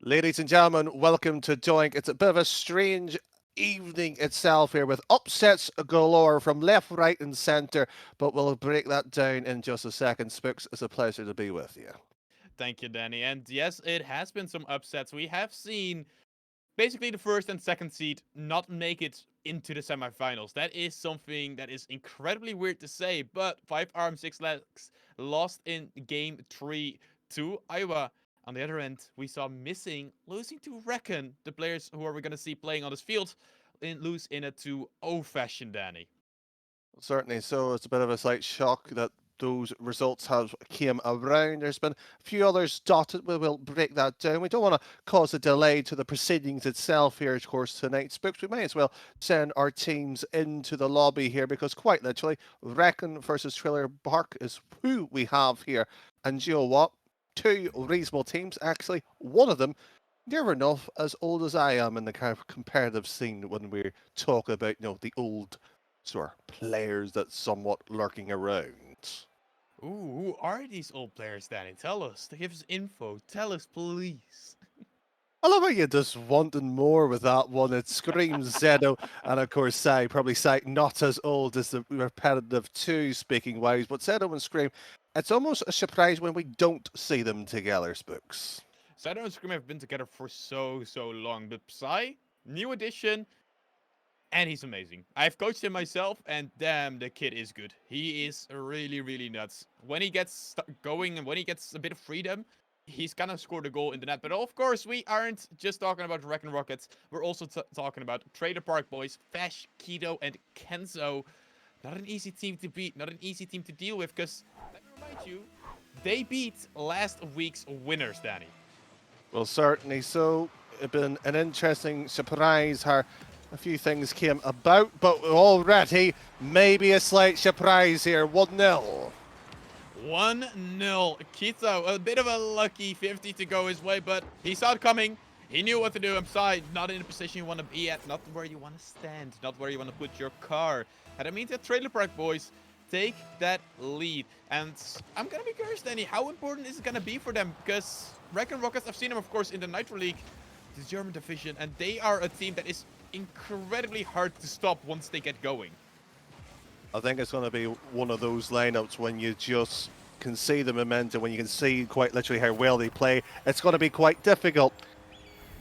Ladies and gentlemen, welcome to Doink. It's a bit of a strange evening itself here with upsets galore from left, right, and centre, but we'll break that down in just a second. Spooks, it's a pleasure to be with you. Thank you, Danny. And yes, it has been some upsets. We have seen basically the first and second seed not make it into the semifinals. That is something that is incredibly weird to say, but 5 arms, 6 legs lost in game 3 to Iowa. On the other end, we saw Missing losing to Recken, the players who are we going to see playing on this field, lose in a 2-0 fashion, Danny. Certainly, so it's a bit of a slight shock that those results have came around. There's been a few others dotted. We will break that down. We don't want to cause a delay to the proceedings itself here, of course, tonight. Spooks, we may as well send our teams into the lobby here because quite literally, Reckon versus Trailer Park is who we have here. And you know what? Two reasonable teams, actually. One of them near enough as old as I am in the kind of comparative scene when we talk about, the old sort of players that's somewhat lurking around. Ooh, who are these old players, Danny? Tell us. Give us info. Tell us, please. I love how you just wanting more with that one. It screams Zedo, and of course, Sai not as old as the repetitive two, speaking wise, but Zedo and Scream, it's almost a surprise when we don't see them together, Spooks. Shadow and Scream have been together for so long, but Psy, new addition, and he's amazing. I've coached him myself, and damn, the kid is good. He is really nuts. When he gets going and when he gets a bit of freedom, he's gonna score the goal in the net. But of course, we aren't just talking about Reckon Rockets. We're also talking about Trader Park Boys, Fesh, Kido, and Kenzo. Not an easy team to beat, not an easy team to deal with, because let me remind you, they beat last week's winners, Danny. Well, certainly so. It's been an interesting surprise how a few things came about, but already maybe a slight surprise here. 1-0. 1-0. Kito, a bit of a lucky 50 to go his way, but he saw it coming. He knew what to do. I'm sorry, not in the position you want to be at, not where you want to stand, not where you want to put your car. And that means that Trailer Park Boys take that lead. And I'm going to be curious, Danny, how important is it going to be for them? Because Reckon Rockets, I've seen them, of course, in the Nitro League, the German division, and they are a team that is incredibly hard to stop once they get going. I think it's going to be one of those lineups when you just can see the momentum, when you can see quite literally how well they play. It's going to be quite difficult.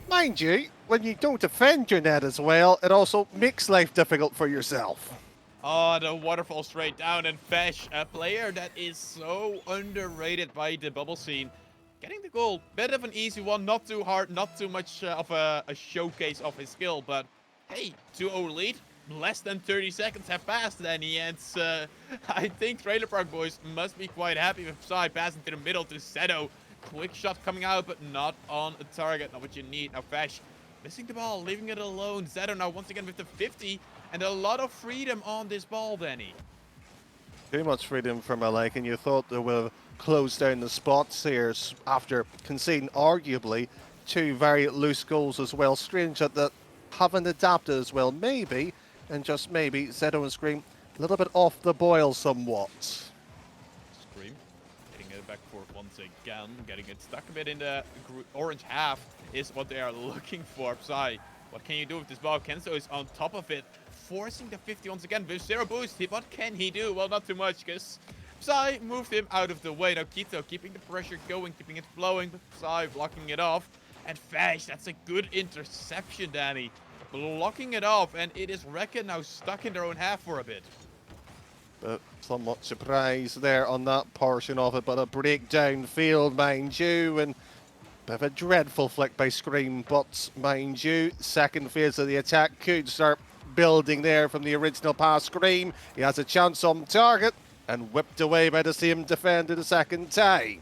Mind you, when you don't defend your net as well, it also makes life difficult for yourself. Oh, the waterfall straight down, and Fesh, a player that is so underrated by the bubble scene. Getting the goal, bit of an easy one, not too hard, not too much of a showcase of his skill, but hey, 2-0 lead. Less than 30 seconds have passed, and I think Trailer Park Boys must be quite happy with Psy passing to the middle to Seto. Quick shot coming out, but not on a target, not what you need. Now Fesh missing the ball, leaving it alone. Zedo now once again with the 50, and a lot of freedom on this ball, Danny. Too much freedom for my liking. You thought they would have closed down the spots here after conceding arguably two very loose goals as well. Strange that haven't adapted as well. Maybe, and just maybe, Zedo and Scream a little bit off the boil somewhat. Scream. Getting it back forth once again. Getting it stuck a bit in the orange half is what they are looking for. Psy, what can you do with this ball? Kenzo is on top of it, forcing the 50 once again with zero boost. What can he do? Well, not too much, because Psy moved him out of the way. Now Kito keeping the pressure going, keeping it flowing, but Psy blocking it off. And Fesh, that's a good interception, Danny. Blocking it off, and it is Recken now stuck in their own half for a bit. But somewhat surprised there on that portion of it, but a breakdown field, mind you, and bit of a dreadful flick by Scream, but mind you, second phase of the attack could start building there from the original pass. Scream, he has a chance on target, and whipped away by the same defender the second time.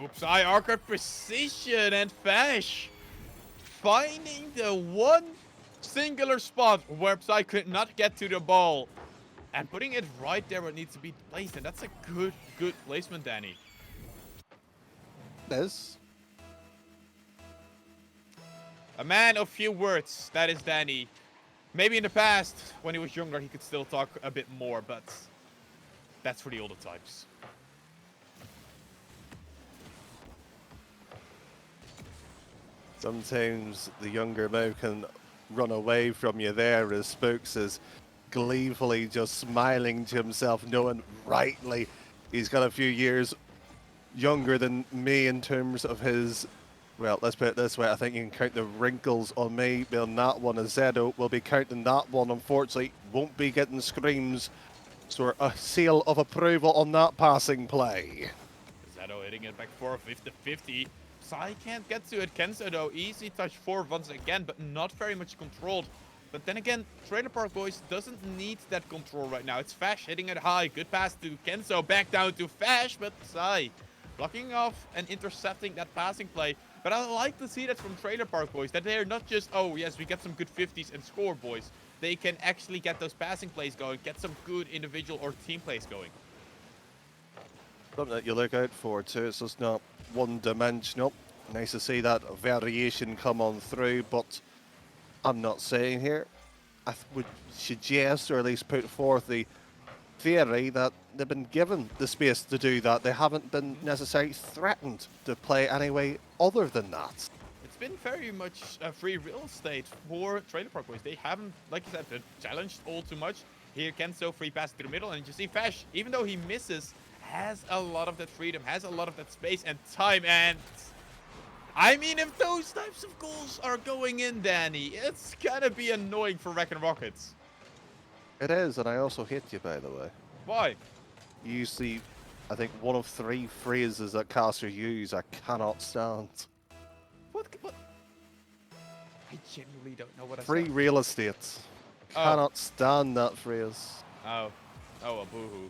Oops, I arcade precision, and Fesh finding the one singular spot where Psy could not get to the ball and putting it right there where it needs to be placed. And that's a good placement, Danny. This. A man of few words, that is Danny. Maybe in the past, when he was younger, he could still talk a bit more, but that's for the older times. Sometimes the younger Mo can run away from you there as Spooks is gleefully just smiling to himself, knowing rightly he's got a few years younger than me in terms of his. Well, let's put it this way. I think you can count the wrinkles on me being that one. As Zedo will be counting that one. Unfortunately, won't be getting screams. So a seal of approval on that passing play. Zedo hitting it back 4 50-50. Sai can't get to it. Kenzo though, easy touch 4 once again, but not very much controlled. But then again, Trailer Park Boys doesn't need that control right now. It's Fash hitting it high. Good pass to Kenzo. Back down to Fash, but Sai blocking off and intercepting that passing play. But I like to see that from Trailer Park Boys, that they're not just, oh yes, we get some good 50s and score, boys. They can actually get those passing plays going, get some good individual or team plays going. Something that you look out for too. It's just not one-dimensional. Nice to see that variation come on through, but I'm not saying here. I would suggest, or at least put forth the theory that they've been given the space to do that. They haven't been necessarily threatened to play any way other than that. It's been very much free real estate for Trailer Park Boys. They haven't, like you said, been challenged all too much. Here, Kenzo free pass to the middle, and you see Fash, even though he misses, has a lot of that freedom, has a lot of that space and time. And I mean, if those types of goals are going in, Danny, it's gonna be annoying for Recken Rockets. It is, and I also hit you, by the way. Why? You use the, I think, one of 3 phrases that casters use I cannot stand. What? I genuinely don't know what I Free said. real estate. Oh. Cannot stand that phrase. Oh, a boohoo.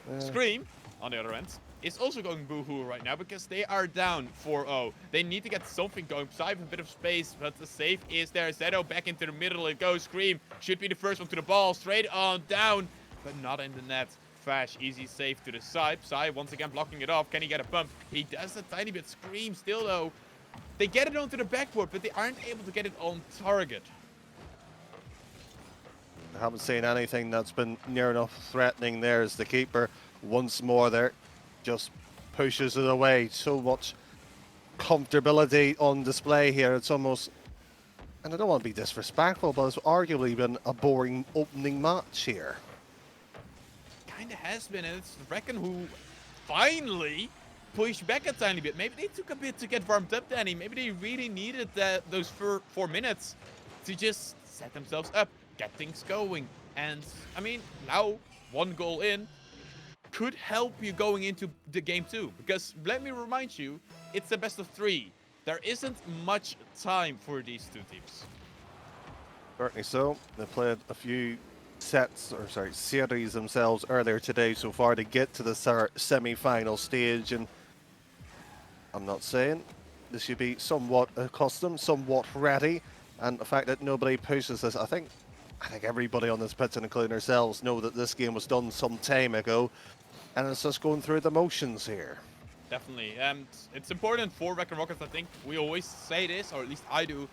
Yeah. Scream, on the other end, is also going boohoo right now because they are down 4-0. They need to get something going. Psy have a bit of space, but the save is there. Zedo back into the middle. It goes. Scream should be the first one to the ball. Straight on down, but not in the net. Fash, easy save to the side. Psy once again blocking it off. Can he get a bump? He does a tiny bit. Scream still though. They get it onto the backboard, but they aren't able to get it on target. I haven't seen anything that's been near enough threatening there as the keeper once more there just pushes it away. So much comfortability on display here. It's almost, and I don't want to be disrespectful, but it's arguably been a boring opening match here. Kind of has been, and it's Recken who finally pushed back a tiny bit. Maybe they took a bit to get warmed up, Danny. Maybe they really needed those 4 minutes to just set themselves up, get things going. And, I mean, now 1 goal in could help you going into the game 2. Because, let me remind you, it's a best of 3. There isn't much time for these 2 teams. Certainly so. They played a few series themselves earlier today so far to get to the semi-final stage, and I'm not saying this should be somewhat accustomed, somewhat ready, and the fact that nobody pushes this, I think everybody on this pitch, including ourselves, know that this game was done some time ago, and it's just going through the motions here. Definitely, and it's important for Recken Rockets, I think. We always say this, or at least I do,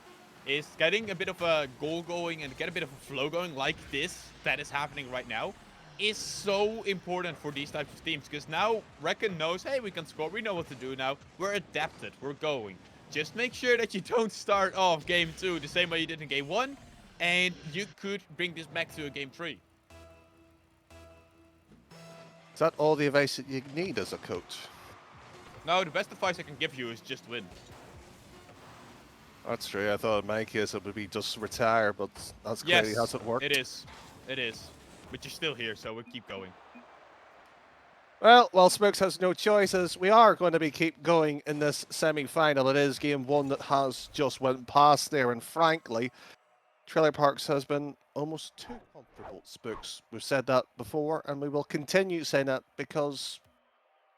is getting a bit of a goal going and get a bit of a flow going like this that is happening right now is so important for these types of teams, because now Recken knows, hey, we can score, we know what to do now, we're adapted, we're going. Just make sure that you don't start off game 2 the same way you did in game 1, and you could bring this back to a game 3. Is that all the advice that you need as a coach? No, the best advice I can give you is just win. That's true. I thought in my case it would be just retire, but that's clearly hasn't worked. It is. It is. But you're still here, so we'll keep going. Well, Smokes has no choices. We are going to keep going in this semi-final. It is game 1 that has just went past there, and frankly, Trailer Parks has been almost too comfortable, Spooks. We've said that before, and we will continue saying that because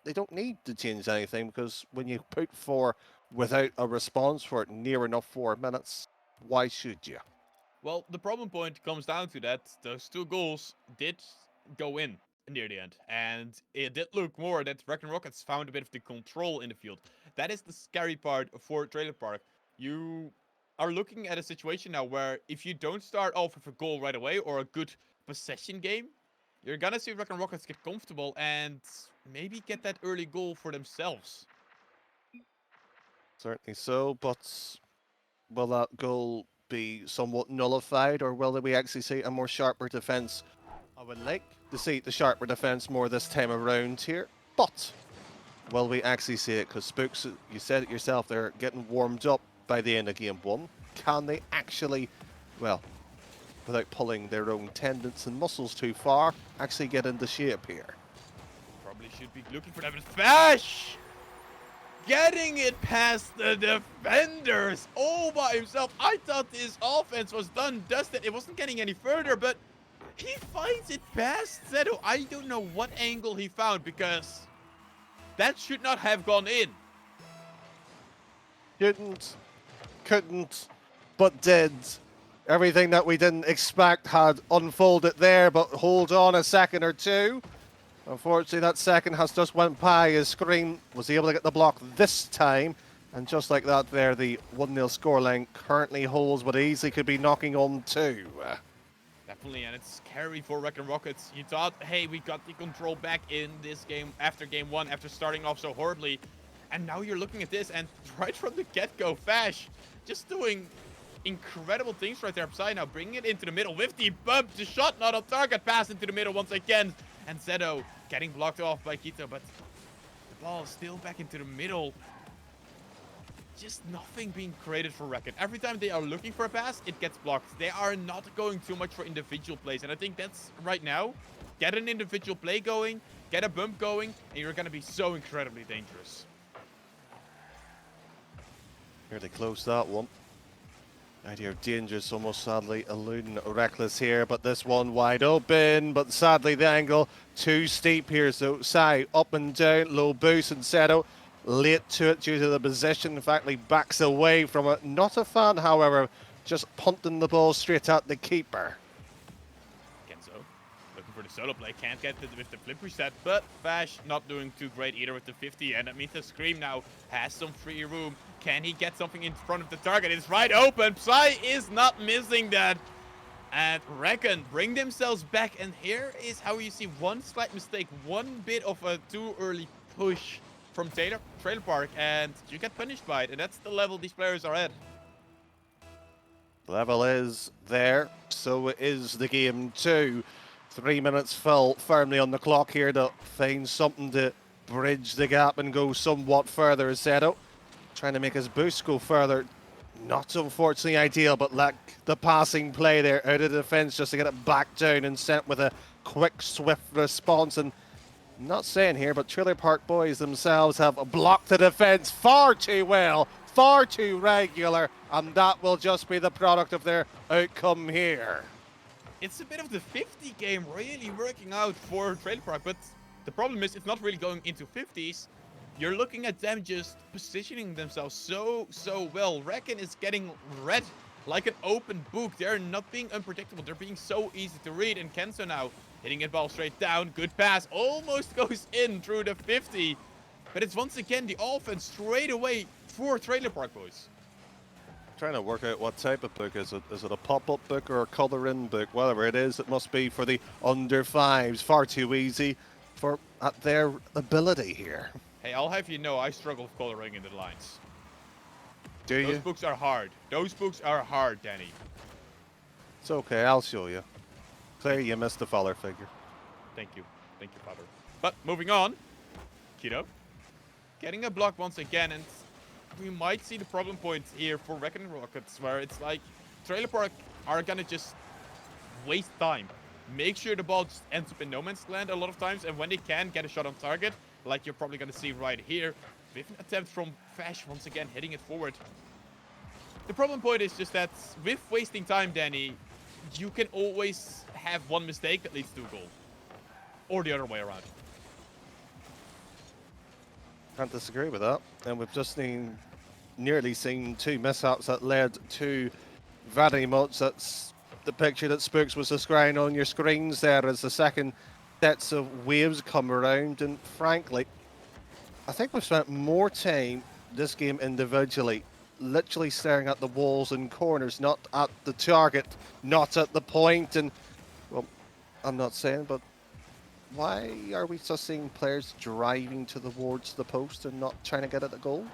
they don't need to change anything, because when you put 4 without a response for near enough 4 minutes, why should you? Well, the problem point comes down to that those 2 goals did go in near the end. And it did look more that Recken Rockets found a bit of the control in the field. That is the scary part for Trailer Park. You are looking at a situation now where if you don't start off with a goal right away or a good possession game, you're gonna see Recken Rockets get comfortable and maybe get that early goal for themselves. Certainly so, but will that goal be somewhat nullified, or will we actually see a more sharper defence? I would like to see the sharper defence more this time around here, but will we actually see it? Because Spooks, you said it yourself, they're getting warmed up by the end of game one. Can they actually, well, without pulling their own tendons and muscles too far, actually get into shape here? Probably should be looking for that, but Fash getting it past the defenders all by himself. I thought this offense was done, dusted. It wasn't getting any further, but he finds it past Zeto. I don't know what angle he found, because that should not have gone in. Couldn't, but did. Everything that we didn't expect had unfolded there, but hold on a second or two. Unfortunately, that second has just went by his screen, was able to get the block this time. And just like that there, the 1-0 scoreline currently holds what easily could be knocking on 2. Definitely, and it's scary for Recken Rockets. You thought, hey, we got the control back in this game after game one, after starting off so horribly. And now you're looking at this, and right from the get-go, Fash just doing incredible things right there upside. Now bringing it into the middle with the bump. The shot not on target. Pass into the middle once again. And Zeto getting blocked off by Kito, but the ball is still back into the middle. Just nothing being created for Recken. Every time they are looking for a pass, it gets blocked. They are not going too much for individual plays. And I think that's right now. Get an individual play going, get a bump going, and you're going to be so incredibly dangerous. Nearly close that one. Idea of dangerous, almost sadly eluding Reckless here, but this one wide open, but sadly the angle too steep here, so Sai up and down, low boost and Seto late to it due to the position. In fact, he backs away from it. Not a fan, however, just punting the ball straight at the keeper. Kenzo looking for the solo play, can't get it with the flip reset, but Fash not doing too great either with the 50, and that means the Scream now has some free room. Can he get something in front of the target? It's right open. Psy is not missing that. And Recken bring themselves back. And here is how you see one slight mistake. One bit of a too early push from Trailer Park. And you get punished by it. And that's the level these players are at. Level is there. So is the game too. 3 minutes full firmly on the clock here to find something to bridge the gap and go somewhat further. Zeto trying to make his boost go further. Not unfortunately ideal, but like the passing play there out of the defence just to get it back down and sent with a quick, swift response. And I'm not saying here, but Trailer Park boys themselves have blocked the defence far too well, far too regular, and that will just be the product of their outcome here. It's a bit of the 50 game really working out for Trailer Park, but the problem is it's not really going into 50s. You're looking at them just positioning themselves so well. Recken is getting read like an open book. They're not being unpredictable. They're being so easy to read. And Kenzo now hitting it ball straight down. Good pass. Almost goes in through the 50. But it's once again the offense straight away for Trailer Park boys. Trying to work out what type of book is it. Is it a pop-up book or a color-in book? Whatever it is, it must be for the under fives. Far too easy for at their ability here. Hey, I'll have you know I struggle with coloring in the lines. Do you? Those books are hard. Those books are hard, Danny. It's okay, I'll show you. Claire, you missed the father figure. Thank you. Thank you, Father. But moving on. Kido. Getting a block once again, and we might see the problem point here for Recken Rockets, where it's like Trailer Park are gonna just waste time. Make sure the ball just ends up in no man's land a lot of times, and when they can get a shot on target, like you're probably going to see right here, with an attempt from Fash once again hitting it forward. The problem point is just that with wasting time, Danny, you can always have one mistake that leads to a goal. Or the other way around. Can't disagree with that. And we've just nearly seen 2 mishaps that led to very much. That's the picture that Spooks was describing on your screens there as the second sets of waves come around. And frankly, I think we've spent more time this game individually, literally staring at the walls and corners, not at the target, not at the point. And, well, I'm not saying, but why are we just seeing players driving towards the post and not trying to get at the goal?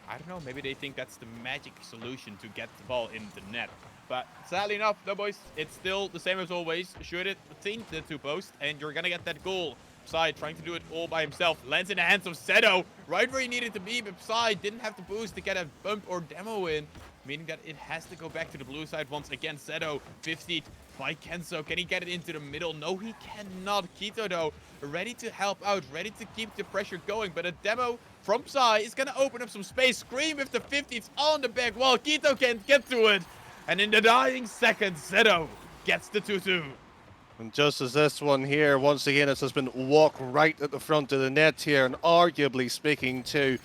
I don't know, maybe they think that's the magic solution to get the ball in the net. But sadly enough, no boys, it's still the same as always. Shoot it between the two posts, and you're gonna get that goal. Psy trying to do it all by himself. Lands in the hands of Seto, right where he needed to be, but Psy didn't have the boost to get a bump or demo in, meaning that it has to go back to the blue side once again. Seto, 50 by Kenzo. Can he get it into the middle? No, he cannot. Kito, though, ready to help out, ready to keep the pressure going, but a demo from Psy is going to open up some space. Scream with the 50s on the back wall. Kito can't get to it. And in the dying seconds, Seto gets the 2-2. And just as this one here, once again, it's just been walk right at the front of the net here, and arguably speaking to,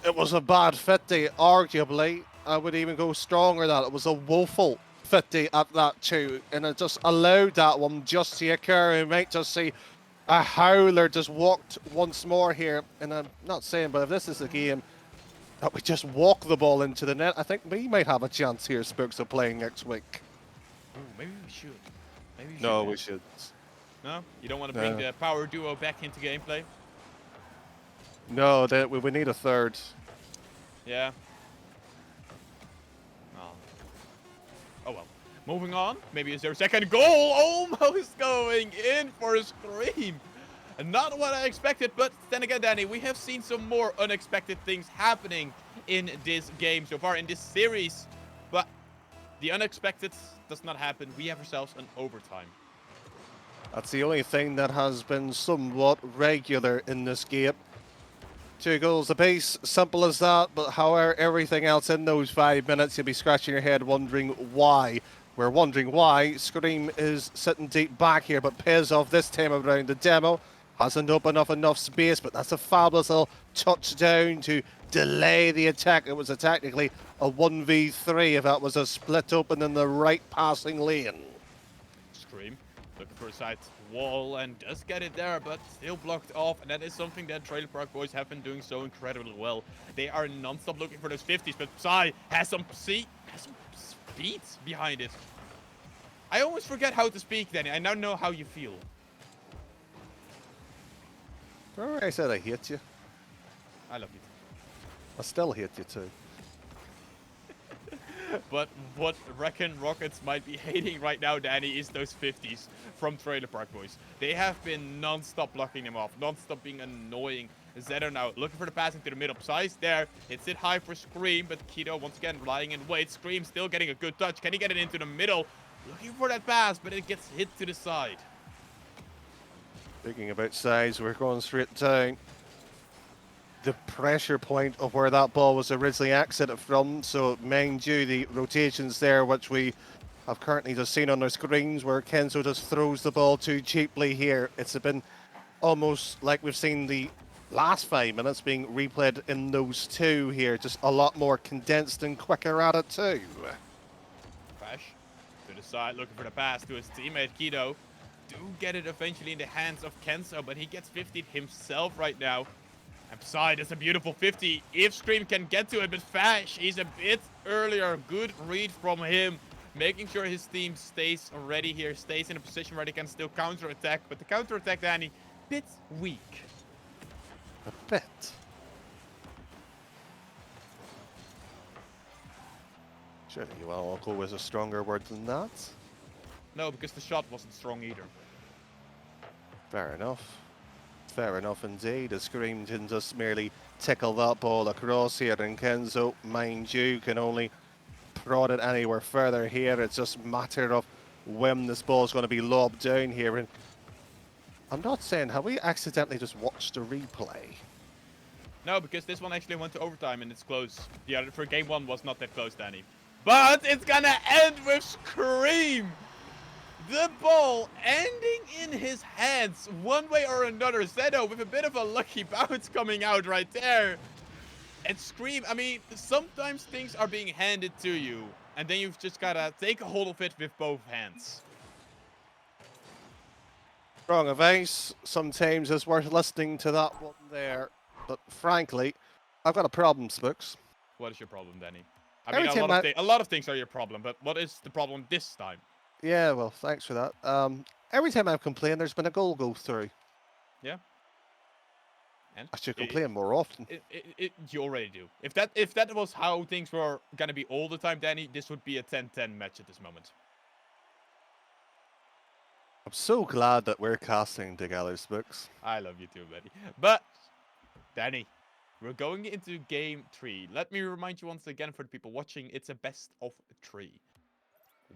it was a bad 50, arguably. I would even go stronger than that. It was a woeful 50 at that too, and it just allowed that one just to occur. We might just see a howler just walked once more here, and I'm not saying, but if this is a game that we just walk the ball into the net, I think we might have a chance here, Spooks, of playing next week. Ooh, maybe we should. Maybe we should. No, we should. No? You don't want to bring the power duo back into gameplay? No, we need a third. Yeah. Oh well. Moving on. Maybe is there a second goal? Almost going in for a Scream. Not what I expected, but then again, Danny, we have seen some more unexpected things happening in this game so far, in this series. But the unexpected does not happen. We have ourselves an overtime. That's the only thing that has been somewhat regular in this game. 2 goals apiece, simple as that, but however, everything else in those 5 minutes, you'll be scratching your head wondering why. We're wondering why Scream is sitting deep back here, but pays off this time around. The demo hasn't opened up enough space, but that's a fabulous little touchdown to delay the attack. It was technically a 1v3 if that was a split open in the right passing lane. Scream looking for a side wall and does get it there, but still blocked off. And that is something that Trailer Park Boys have been doing so incredibly well. They are non-stop looking for those 50s, but Psy has some speed behind it. I always forget how to speak, Danny. I now know how you feel. Remember I said I hate you? I love you. I still hate you too. But what Recken Rockets might be hating right now, Danny, is those 50s from Trailer Park Boys. They have been non-stop blocking them off, non-stop being annoying. Zeto now looking for the passing to the middle. Psy's there. It's hit high for Scream, but Kito once again lying in wait. Scream still getting a good touch. Can he get it into the middle? Looking for that pass, but it gets hit to the side. Speaking about size, we're going straight down the pressure point of where that ball was originally exited from. So mind you, the rotations there, which we have currently just seen on our screens, where Kenzo just throws the ball too cheaply here. It's been almost like we've seen the last 5 minutes being replayed in those 2 here. Just a lot more condensed and quicker at it too. Crash to the side, looking for the pass to his teammate Kito. Do get it eventually in the hands of Kenzo, but he gets 50'd himself right now. And Psy does a beautiful 50. If Scream can get to it, but Fash, he's a bit earlier. Good read from him. Making sure his team stays ready here, stays in a position where they can still counter-attack. But the counter-attack, Danny, bit weak. A bit. Surely you want to go with a stronger word than that? No, because the shot wasn't strong either. Fair enough. Fair enough indeed. A Scream didn't just merely tickle that ball across here, and Kenzo, mind you, can only prod it anywhere further here. It's just a matter of when this ball's going to be lobbed down here. And I'm not saying, have we accidentally just watched a replay? No, because this one actually went to overtime and it's close. The other for game 1 was not that close, Danny. But it's gonna end with Scream! The ball ending in his hands one way or another. Zeto with a bit of a lucky bounce coming out right there. And Scream, I mean, sometimes things are being handed to you. And then you've just gotta take a hold of it with both hands. Strong advice. Sometimes it's worth listening to that one there. But frankly, I've got a problem, Spooks. What is your problem, Danny? I mean, a lot of things are your problem, but what is the problem this time? Yeah, well, thanks for that. Every time I've complained, there's been a goal go through. Yeah. And I should complain more often. you already do. If that was how things were gonna be all the time, Danny, this would be a 10-10 match at this moment. I'm so glad that we're casting together, Spooks. I love you too, buddy. But, Danny, we're going into game 3. Let me remind you once again for the people watching, it's a best of 3.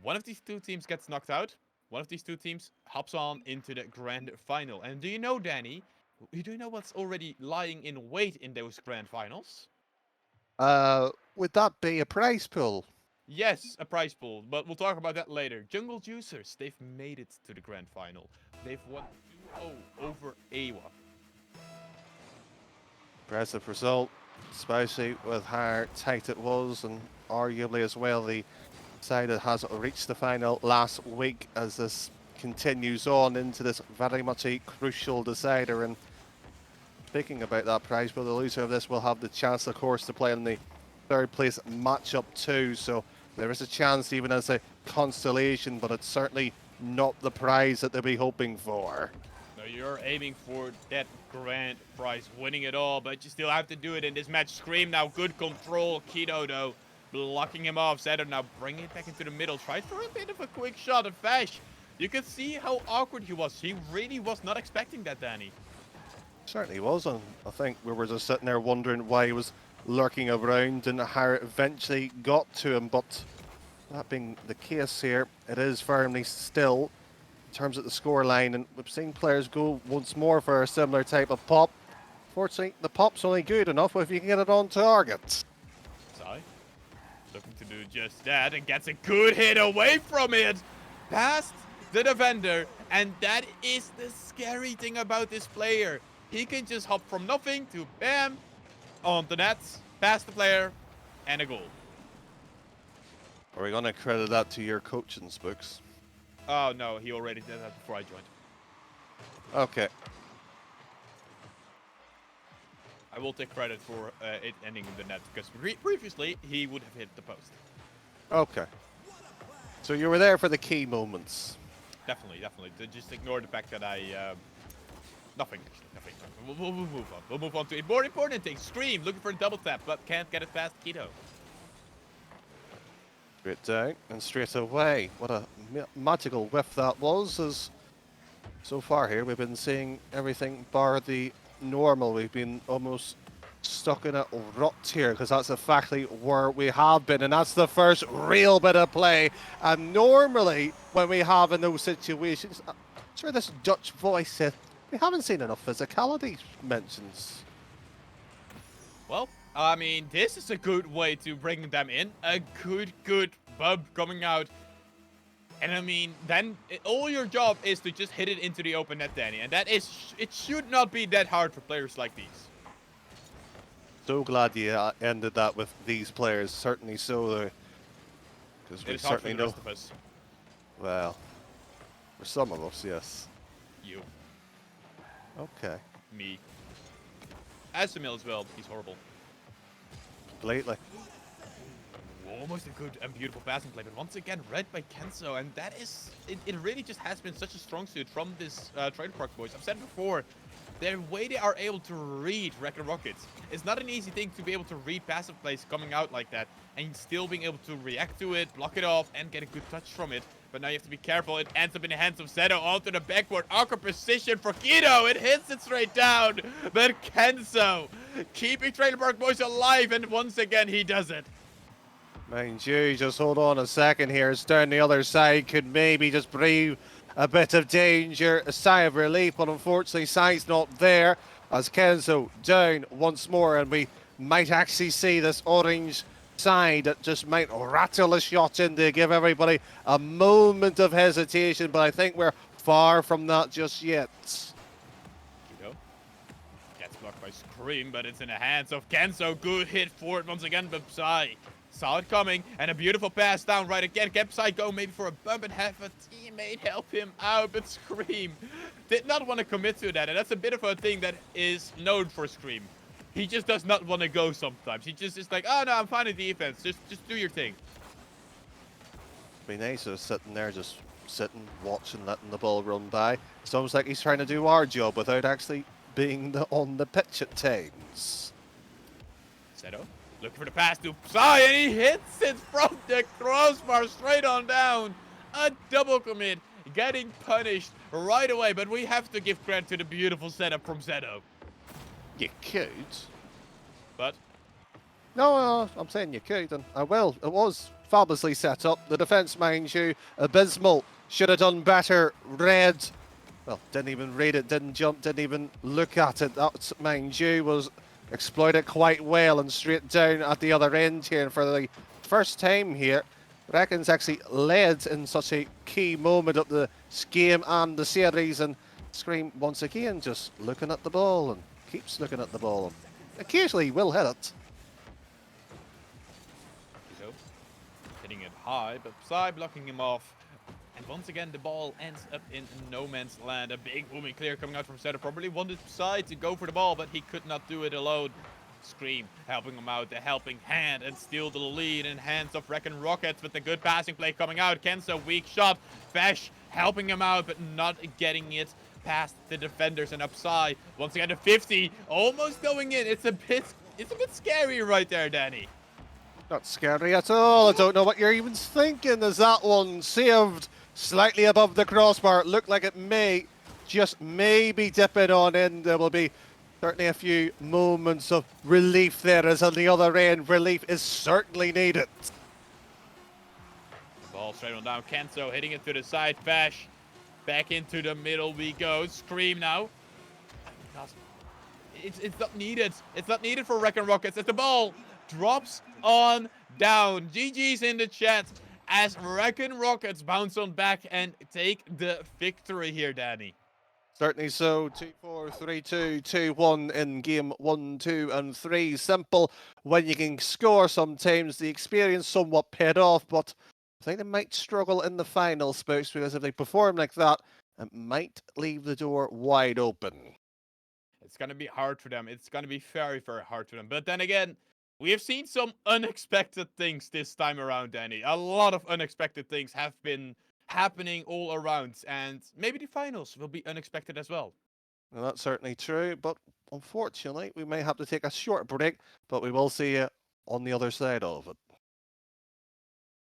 One of these two teams gets knocked out. One of these two teams hops on into the grand final. And do you know, Danny, do you know what's already lying in wait in those grand finals? Would that be a prize pool? Yes, a prize pool, but we'll talk about that later. Jungle Juicers, they've made it to the grand final. They've won 2-0 over Awa. Impressive result, especially with how tight it was, and arguably as well the side that has reached the final last week as this continues on into this very much a crucial decider. And speaking about that prize pool, the loser of this will have the chance, of course, to play in the third place matchup too. So there is a chance even as a consolation, but it's certainly not the prize that they'll be hoping for. No, you're aiming for that grand prize, winning it all, but you still have to do it in this match. Scream now, good control. Keto though, blocking him off. Zedo now bringing it back into the middle. Tried for a bit of a quick shot of Fesh. You can see how awkward he was. He really was not expecting that, Danny. Certainly was, and I think we were just sitting there wondering why he was lurking around and how it eventually got to him. But that being the case here, it is firmly still in terms of the scoreline, and we've seen players go once more for a similar type of pop. Fortunately, the pop's only good enough if you can get it on target. Sai looking to do just that and gets a good hit away from it. Past the defender, and that is the scary thing about this player. He can just hop from nothing to bam, on the nets, past the player, and a goal. Are we going to credit that to your coaching, Spooks? Oh no, he already did that before I joined. Okay. I will take credit for it ending in the net, because previously he would have hit the post. Okay. So you were there for the key moments. Definitely. Just ignore the fact that I... Nothing, actually. Nothing. We'll move on. We'll move on to a more important thing. Scream, looking for a double tap, but can't get it past Keto. Straight down and straight away. What a magical whiff that was. As so far here, we've been seeing everything bar the normal. We've been almost stuck in a rut here, because that's exactly where we have been, and that's the first real bit of play. And normally, when we have in those situations, I'm sure this Dutch voice said, we haven't seen enough physicality mentions. Well, I mean, this is a good way to bring them in. A good bub coming out. And I mean, then all your job is to just hit it into the open net, Danny. And that is, it should not be that hard for players like these. So glad you ended that with these players, certainly so. Because we certainly know. Rest of us. Well, for some of us, yes. You. Okay. Me. Asimil as well. He's horrible. Completely. Almost a good and beautiful passing play, but once again read by Kenzo, and that is, it really just has been such a strong suit from this Trailer Park boys. I've said it before, the way they are able to read Recken Rockets. It's not an easy thing to be able to read passive plays coming out like that, and still being able to react to it, block it off, and get a good touch from it. But now you have to be careful. It ends up in the hands of Zedo onto the backboard. Awkward position for Keto. It hits it straight down. But Kenzo keeping Trailer Park boys alive, and once again he does it. Mind you, just hold on a second here. It's down the other side. Could maybe just breathe a bit of danger, a sigh of relief, but unfortunately Sai's not there as Kenzo down once more, and we might actually see this orange side that just might rattle a shot in to give everybody a moment of hesitation, but I think we're far from that just yet. Keto gets blocked by Scream, but it's in the hands of Kenzo. Good hit for it once again, but Sai saw it coming, and a beautiful pass down right again. Kept Sai go maybe for a bump and have a teammate help him out, but Scream did not want to commit to that, and that's a bit of a thing that is known for Scream. He just does not want to go sometimes. He just is like, oh no, I'm fine in defense. Just do your thing. Be nice just sitting there, watching, letting the ball run by. It's almost like he's trying to do our job without actually being on the pitch at times. Seto looking for the pass to Psy, and he hits it from the crossbar straight on down. A double commit, getting punished right away, but we have to give credit to the beautiful setup from Seto. You could. But No, I'm saying you could, and I will. It was fabulously set up. The defence, mind you, abysmal. Should have done better. Red. Well, didn't even read it, didn't jump, didn't even look at it. That, mind you, was exploited quite well and straight down at the other end here. And for the first time here, Recken's actually led in such a key moment of the game and the series. And Scream, once again, just looking at the ball and keeps looking at the ball. And occasionally will hit it. Kizo hitting it high, but Psy blocking him off. And once again, the ball ends up in no man's land. A big booming clear coming out from Seto. Probably wanted Psy to go for the ball, but he could not do it alone. Scream helping him out, the helping hand, and steal the lead in hands of Recken Rockets with the good passing play coming out. Kenzo, weak shot. Fesh helping him out, but not getting it past the defenders. And up Psy, once again to 50, almost going in. It's a bit scary right there, Danny. Not scary at all. I don't know what you're even thinking. Is that one saved slightly above the crossbar? It looked like it may just maybe dipping on in. There will be certainly a few moments of relief there, as on the other end, relief is certainly needed. Ball straight on down. Kenzo hitting it to the side. Fesh back into the middle we go. Scream now. It's not needed. It's not needed for Recken Rockets. As the ball drops on down. GG's in the chat as Recken Rockets bounce on back and take the victory here, Danny. Certainly so. 2-4, 3-2, 2-1 in game 1, 2, and 3. Simple when you can score sometimes. The experience somewhat paid off, but I think they might struggle in the final, Spokes, because if they perform like that, it might leave the door wide open. It's going to be hard for them. It's going to be very, very hard for them. But then again, we have seen some unexpected things this time around, Danny. A lot of unexpected things have been happening all around, and maybe the finals will be unexpected as well. Well, that's certainly true, but unfortunately, we may have to take a short break, but we will see you on the other side of it.